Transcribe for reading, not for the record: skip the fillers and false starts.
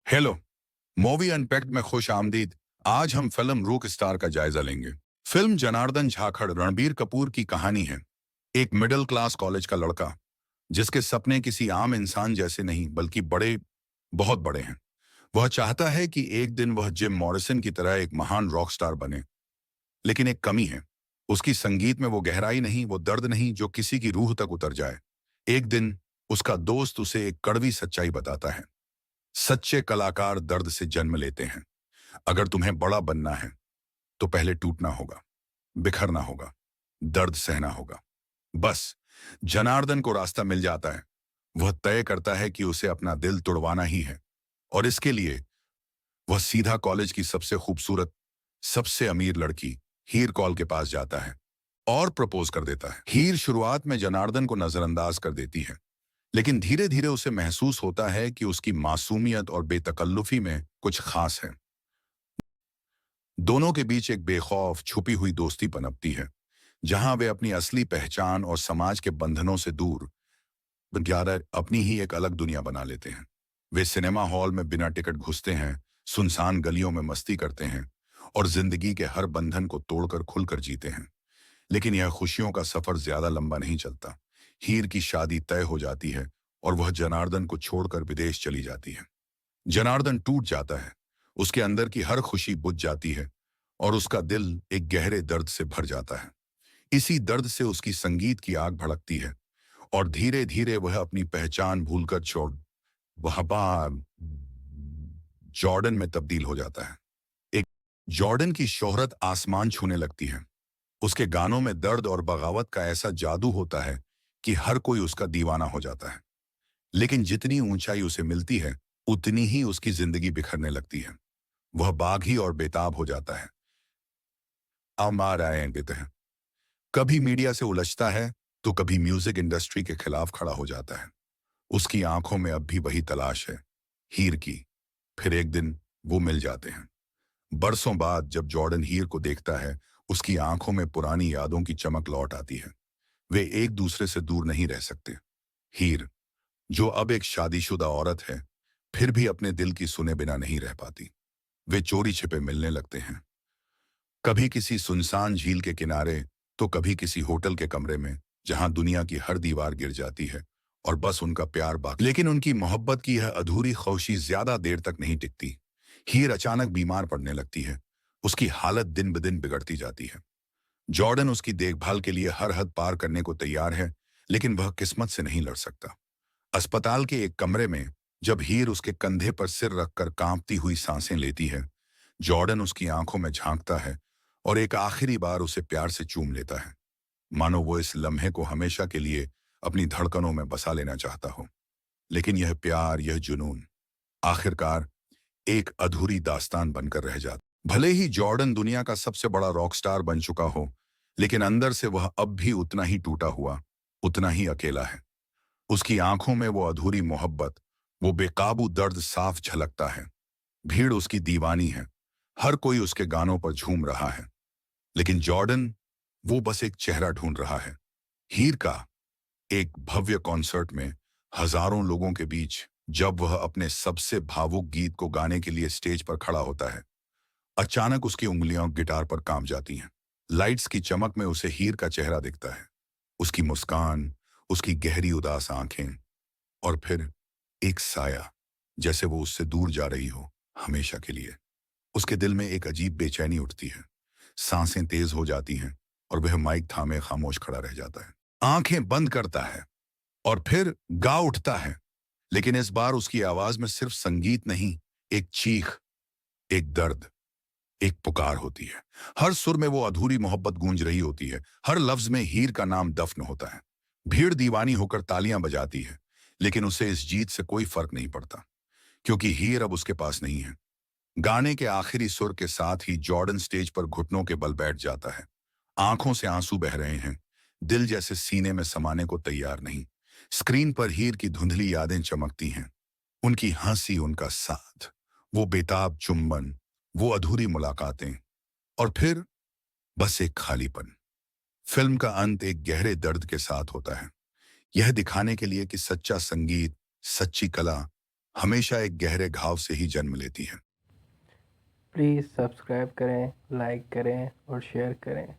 Hello. Movie unpacked में खुश आमदीद। आज हम फिल्म रॉक स्टार का जायजा लेंगे। फिल्म जनार्दन झाखड़ रणबीर कपूर की कहानी है। एक मिडिल क्लास कॉलेज का लड़का जिसके सपने किसी आम इंसान जैसे नहीं बल्कि बड़े, बहुत बड़े हैं। वह चाहता है कि एक दिन वह जिम मॉरिसन की तरह एक महान रॉक स्टार बने। लेकिन एक कमी है। उसकी संगीत में वो गहराई नहीं, वो दर्द नहीं जो किसी की रूह तक उतर जाए। एक दिन उसका दोस्त उसे एक कड़वी सच्चाई बताता है। सच्चे कलाकार दर्द से जन्म लेते हैं। अगर तुम्हें बड़ा बनना है तो पहले टूटना होगा, बिखरना होगा, दर्द सहना होगा। बस जनार्दन को रास्ता मिल जाता है। वह तय करता है कि उसे अपना दिल तोड़वाना ही है, और इसके लिए वह सीधा कॉलेज की सबसे खूबसूरत, सबसे अमीर लड़की हीर कौल के पास जाता है और प्रपोज कर देता है। हीर शुरुआत में जनार्दन को नजरअंदाज कर देती है, लेकिन धीरे धीरे उसे महसूस होता है कि उसकी मासूमियत और बेतकल्लुफी में कुछ खास है। दोनों के बीच एक बेखौफ छुपी हुई दोस्ती पनपती है, जहां वे अपनी असली पहचान और समाज के बंधनों से दूर ग्यारह अपनी ही एक अलग दुनिया बना लेते हैं। वे सिनेमा हॉल में बिना टिकट घुसते हैं, सुनसान गलियों में मस्ती करते हैं और जिंदगी के हर बंधन को तोड़कर खुलकर जीते हैं। लेकिन यह खुशियों का सफर ज्यादा लंबा नहीं चलता। हीर की शादी तय हो जाती है और वह जनार्दन को छोड़कर विदेश चली जाती है। जनार्दन टूट जाता है। उसके अंदर की हर खुशी बुझ जाती है और उसका दिल एक गहरे दर्द से भर जाता है। इसी दर्द से उसकी संगीत की आग भड़कती है और धीरे धीरे वह अपनी पहचान भूलकर छोड़ वह जॉर्डन में तब्दील हो जाता है। एक जॉर्डन की शोहरत आसमान छूने लगती है। उसके गानों में दर्द और बगावत का ऐसा जादू होता है कि हर कोई उसका दीवाना हो जाता है। लेकिन जितनी ऊंचाई उसे मिलती है, उतनी ही उसकी जिंदगी बिखरने लगती है। वह बागी और बेताब हो जाता है। देते हैं। कभी मीडिया से उलझता है तो कभी म्यूजिक इंडस्ट्री के खिलाफ खड़ा हो जाता है। उसकी आंखों में अब भी वही तलाश है, हीर की। फिर एक दिन वो मिल जाते हैं। बरसों बाद जब जॉर्डन हीर को देखता है, उसकी आंखों में पुरानी यादों की चमक लौट आती है। वे एक दूसरे से दूर नहीं रह सकते। हीर, जो अब एक शादीशुदा औरत है, फिर भी अपने दिल की सुने बिना नहीं रह पाती। वे चोरी छिपे मिलने लगते हैं, कभी किसी सुनसान झील के किनारे तो कभी किसी होटल के कमरे में, जहां दुनिया की हर दीवार गिर जाती है और बस उनका प्यार बाकी। लेकिन उनकी मोहब्बत की यह अधूरी ख्वाहिश ज्यादा देर तक नहीं टिकती। हीर अचानक बीमार पड़ने लगती है। उसकी हालत दिन ब दिन बिगड़ती जाती है। जॉर्डन उसकी देखभाल के लिए हर हद पार करने को तैयार है, लेकिन वह किस्मत से नहीं लड़ सकता। अस्पताल के एक कमरे में जब हीर उसके कंधे पर सिर रखकर कांपती हुई सांसें लेती है, जॉर्डन उसकी आंखों में झांकता है और एक आखिरी बार उसे प्यार से चूम लेता है, मानो वो इस लम्हे को हमेशा के लिए अपनी धड़कनों में बसा लेना चाहता हो। लेकिन यह प्यार, यह जुनून आखिरकार एक अधूरी दास्तान बनकर रह जाता। भले ही जॉर्डन दुनिया का सबसे बड़ा रॉक स्टार बन चुका हो, लेकिन अंदर से वह अब भी उतना ही टूटा हुआ, उतना ही अकेला है। उसकी आंखों में वो अधूरी मोहब्बत, वो बेकाबू दर्द साफ झलकता है। भीड़ उसकी दीवानी है, हर कोई उसके गानों पर झूम रहा है। लेकिन जॉर्डन, वो बस एक चेहरा ढूंढ रहा है। हीर का एक भव्य कॉन्सर्ट में हजारों लोगों के बीच जब वह अपने सबसे भावुक गीत को गाने के लिए स्टेज पर खड़ा होता है, अचानक उसकी उंगलियां गिटार पर कांप जाती हैं। लाइट्स की चमक में उसे हीर का चेहरा दिखता है, उसकी मुस्कान, उसकी गहरी उदास आंखें, और फिर एक साया, जैसे वो उससे दूर जा रही हो हमेशा के लिए। उसके दिल में एक अजीब बेचैनी उठती है, सांसें तेज हो जाती हैं और वह माइक थामे खामोश खड़ा रह जाता है। आंखें बंद करता है और फिर गा उठता है। लेकिन इस बार उसकी आवाज में सिर्फ संगीत नहीं, एक चीख, एक दर्द, एक पुकार होती है। हर सुर में वो अधूरी मोहब्बत गूंज रही होती है, हर लफ्ज में हीर का नाम दफन होता है। भीड़ दीवानी होकर तालियां बजाती है, लेकिन उसे इस जीत से कोई फर्क नहीं पड़ता, क्योंकि हीर अब उसके पास नहीं है। गाने के आखिरी सुर के साथ ही जॉर्डन स्टेज पर घुटनों के बल बैठ जाता है। आंखों से आंसू बह रहे हैं, दिल जैसे सीने में समाने को तैयार नहीं। स्क्रीन पर हीर की धुंधली यादें चमकती हैं, उनकी हंसी, उनका साथ, वो बेताब चुंबन, वो अधूरी मुलाकातें, और फिर बस एक खालीपन। फिल्म का अंत एक गहरे दर्द के साथ होता है, यह दिखाने के लिए कि सच्चा संगीत, सच्ची कला हमेशा एक गहरे घाव से ही जन्म लेती है। प्लीज़ सब्सक्राइब करें, लाइक करें और शेयर करें।